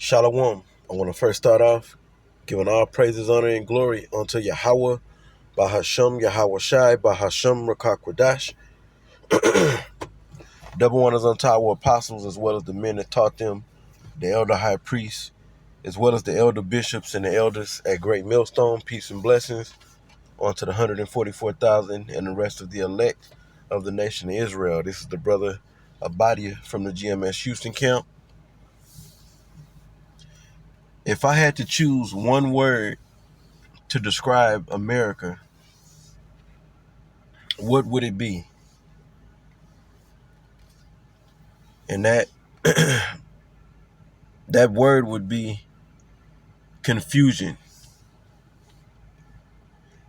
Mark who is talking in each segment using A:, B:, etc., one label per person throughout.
A: Shalom. I want to first start off giving all praises, honor, and glory unto Yahweh, Bahasham Yahweh Shai, Bahasham Rakakwadash. Double honors unto our apostles, as well as the men that taught them, the elder high priests, as well as the elder bishops and the elders at Great Millstone. Peace and blessings unto the 144,000 and the rest of the elect of the nation of Israel. This is the brother Abadia from the GMS Houston camp. If I had to choose one word to describe America, what would it be? And that word would be confusion.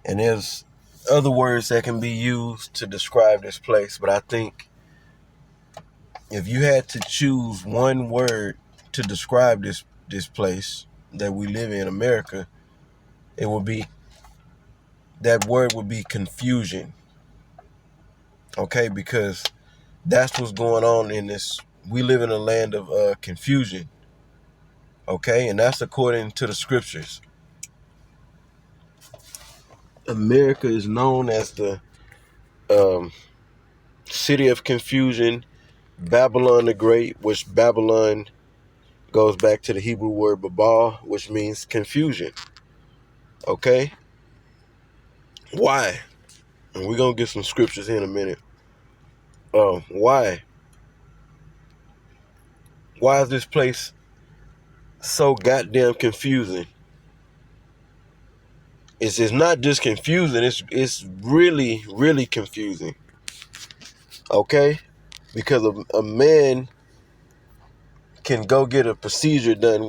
A: And there's other words that can be used to describe this place, but I think if you had to choose one word to describe this place that we live in, America, it would be, that word would be confusion. Okay, because that's what's going on in this. We live in a land of confusion. Okay, and that's according to the scriptures. America is known as the city of confusion, Babylon the Great, which Babylon goes back to the Hebrew word babal, which means confusion. Okay? Why? And we're going to get some scriptures here in a minute. Why? Why is this place so goddamn confusing? It's not just confusing, it's really, really confusing. Okay? Because a man can go get a procedure done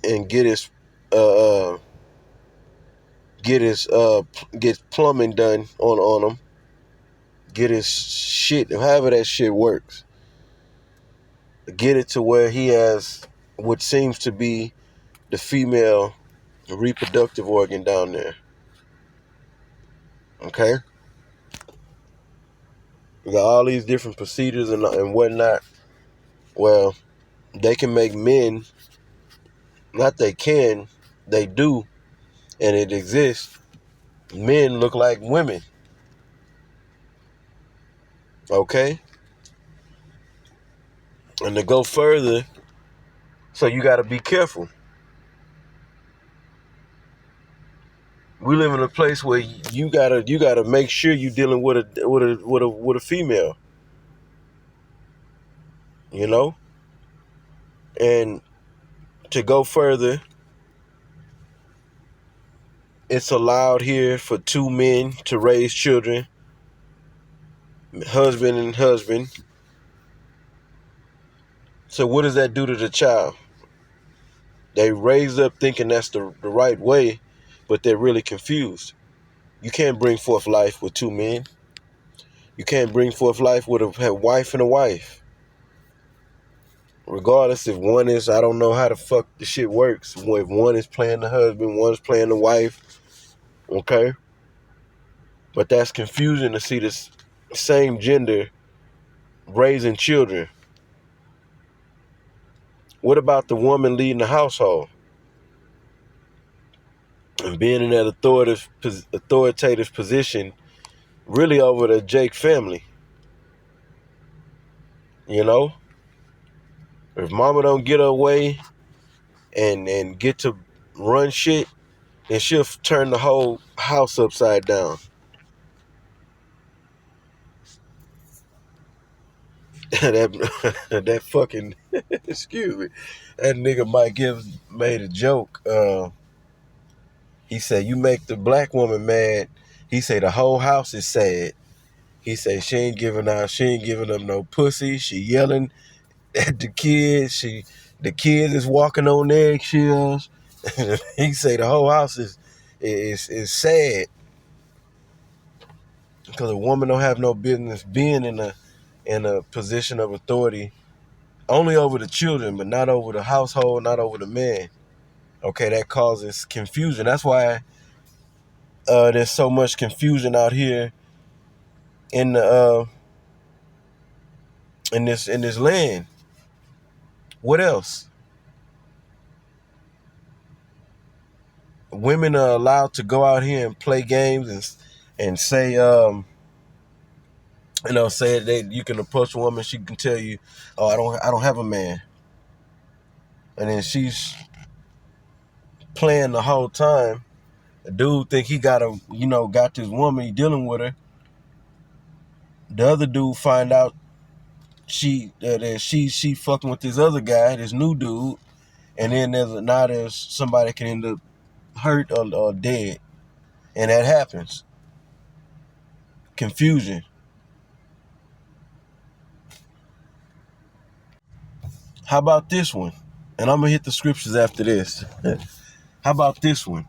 A: and uh get plumbing done on him, get his shit, however that shit works, get it to where he has what seems to be the female reproductive organ down there. Okay, we got all these different procedures and whatnot. Well, they can make men, not they do, and it exists, men look like women. Okay, and to go further, so you got to be careful. We live in a place where you gotta make sure you're dealing with a female, you know. And to go further, it's allowed here for two men to raise children, husband and husband. So what does that do to the child? They raised up thinking that's the right way, but they're really confused. You can't bring forth life with two men. You can't bring forth life with a wife and a wife. Regardless if one is, I don't know how the fuck the shit works. If one is playing the husband, one is playing the wife, okay? But that's confusing to see this same gender raising children. What about the woman leading the household and being in that authoritative position, really over the Jake family? You know, if mama don't get her way and get to run shit, then she'll turn the whole house upside down. that fucking excuse me, that nigga Mike Gibbs made a joke. He said, you make the black woman mad. He said the whole house is sad. He said she ain't giving up no pussy. She yelling at the kids. The kids is walking on eggshells. He say the whole house is sad because a woman don't have no business being in a position of authority only over the children, but not over the household, not over the man. Okay, that causes confusion. That's why there's so much confusion out here in the in this land. What else? women are allowed to go out here and play games and say say that you can approach a woman, she can tell you, oh, I don't have a man, and then she's playing the whole time. A dude think he got this woman, he dealing with her. The other dude find out she fucking with this other guy, this new dude, and then there's somebody can end up hurt or dead, and that happens. Confusion. How about this one? And I'm gonna hit the scriptures after this. How about this one?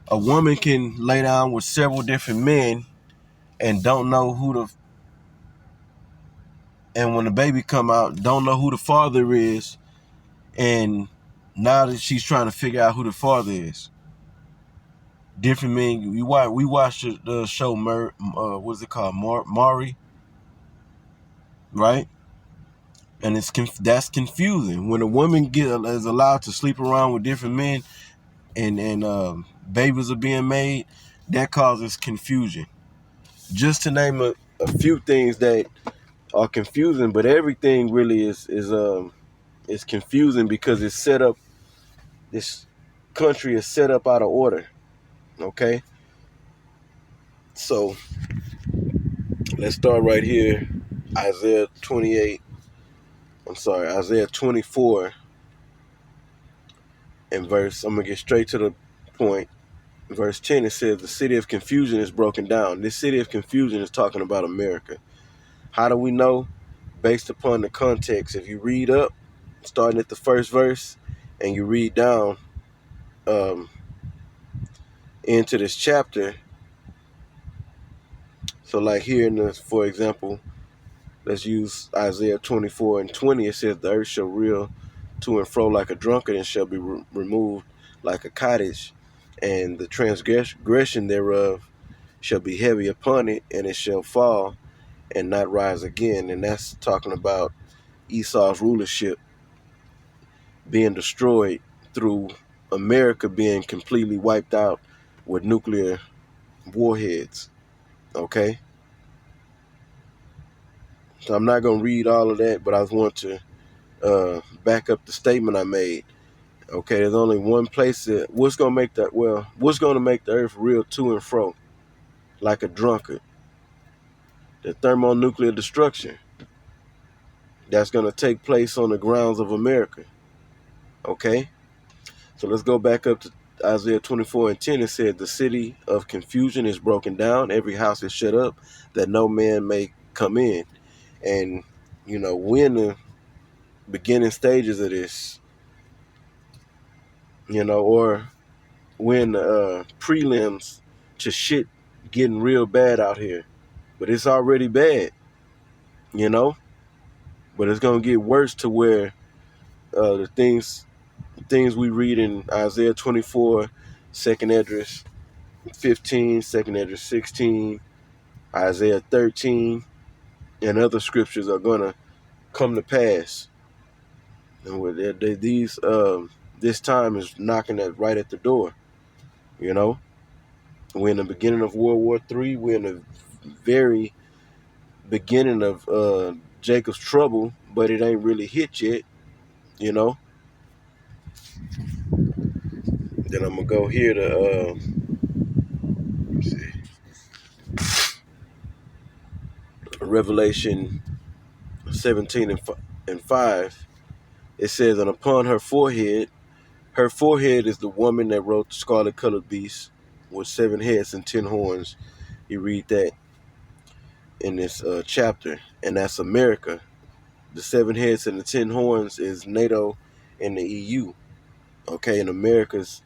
A: A woman can lay down with several different men and don't know and when the baby come out, don't know who the father is, and now that she's trying to figure out who the father is. Different men. We watched the show what's it called? Maury, right? And that's confusing. When a woman is allowed to sleep around with different men and babies are being made, that causes confusion. Just to name a few things that are confusing, but everything really is confusing because it's set up. This country is set up out of order. Okay, so let's start right here. Isaiah 24 and verse. I'm gonna get straight to the point. Verse 10, it says, the city of confusion is broken down. This city of confusion is talking about America. How do we know? Based upon the context. If you read up, starting at the first verse, and you read down into this chapter. So like here for example, let's use Isaiah 24 and 20. It says, the earth shall reel to and fro like a drunkard and shall be removed like a cottage, and the transgression thereof shall be heavy upon it, and it shall fall and not rise again. And that's talking about Esau's rulership being destroyed through America being completely wiped out with nuclear warheads. Okay? So I'm not going to read all of that, but I want to back up the statement I made. Okay, there's only one place what's going to make the earth reel to and fro like a drunkard? The thermonuclear destruction that's going to take place on the grounds of America. Okay? So let's go back up to Isaiah 24 and 10. It said, the city of confusion is broken down. Every house is shut up that no man may come in. And, we're in the beginning stages of this, or we're in the prelims to shit getting real bad out here. But it's already bad, but it's going to get worse to where the things we read in Isaiah 24, second Esdras 15, second Esdras 16, Isaiah 13, and other scriptures are going to come to pass. And this time is knocking right at the door. We're in the beginning of World War III. We're in the very beginning of Jacob's trouble, but it ain't really hit yet. Then I'm gonna go here to let's see, Revelation 17 and 5. It says, and upon her forehead is the woman that wrote the scarlet colored beast with 7 heads and 10 horns. You read that in this chapter, and that's America. The 7 heads and the 10 horns is NATO and the EU. Okay, and America's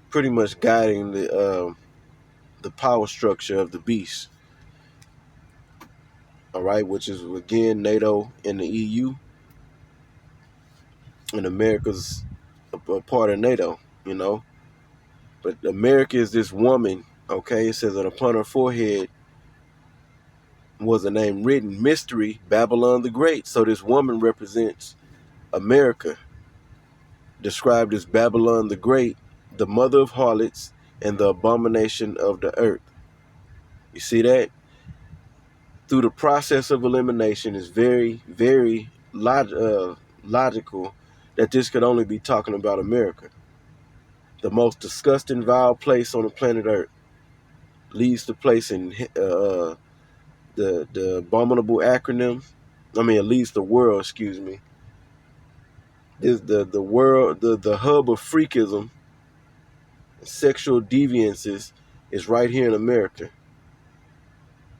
A: pretty much guiding the power structure of the beast. All right, which is again NATO and the EU, and America's a part of NATO. But America is this woman. Okay, it says that upon her forehead was a name written, Mystery, Babylon the Great. So this woman represents America, described as Babylon the Great, the mother of harlots, and the abomination of the earth. You see that? Through the process of elimination, is very, very logical that this could only be talking about America. The most disgusting, vile place on the planet Earth leads to place in the abominable acronym. I mean, it leads the world. Excuse me. Is the world the hub of freakism, sexual deviances is right here in America.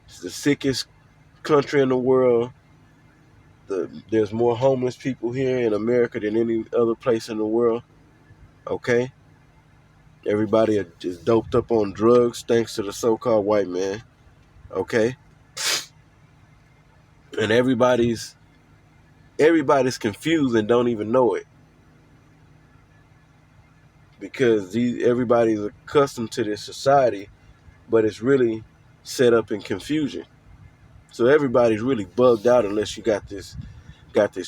A: It's the sickest country in the world. There's more homeless people here in America than any other place in the world. Okay, everybody is doped up on drugs thanks to the so-called white man. Okay, and everybody's confused and don't even know it because everybody's accustomed to this society, but it's really set up in confusion. So everybody's really bugged out unless you got this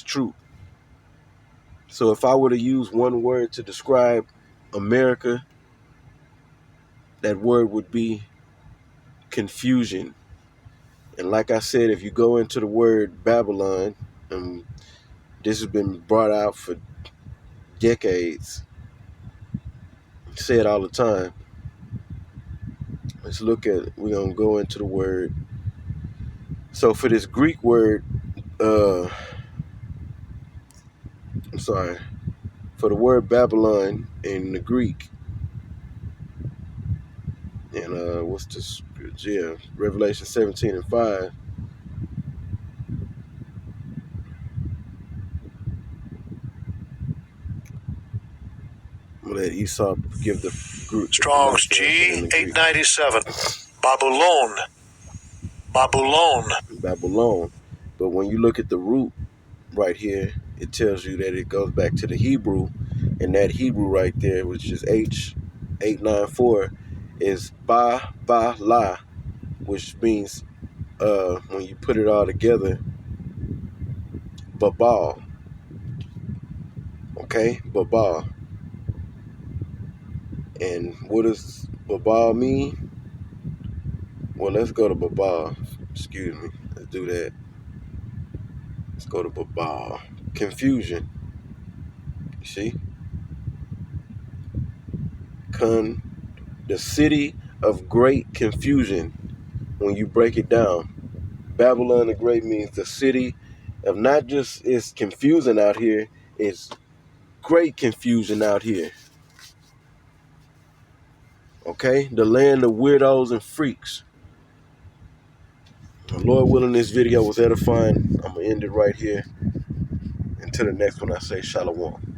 A: truth. So if I were to use one word to describe America, that word would be confusion. And like I said, if you go into the word Babylon, this has been brought out for decades. I say it all the time. We're going to go into the word. So for this Greek word, I'm sorry, for the word Babylon in the Greek, and what's this? Yeah, Revelation 17:5. I'm gonna let Esau give the group
B: Strong's G 897. Babylon.
A: Babylon. But when you look at the root right here, it tells you that it goes back to the Hebrew, and that Hebrew right there, which is H894, is ba la, which means when you put it all together, babal. Okay, babal. And what does babal mean? Well, let's go to babal. Excuse me. Let's do that. Let's go to babal. Confusion. You see? The city of great confusion. When you break it down, Babylon the Great means the city of not just it's confusing out here, it's great confusion out here. Okay? The land of weirdos and freaks. Lord willing, this video was edifying. I'm going to end it right here. Until the next one, I say shalom.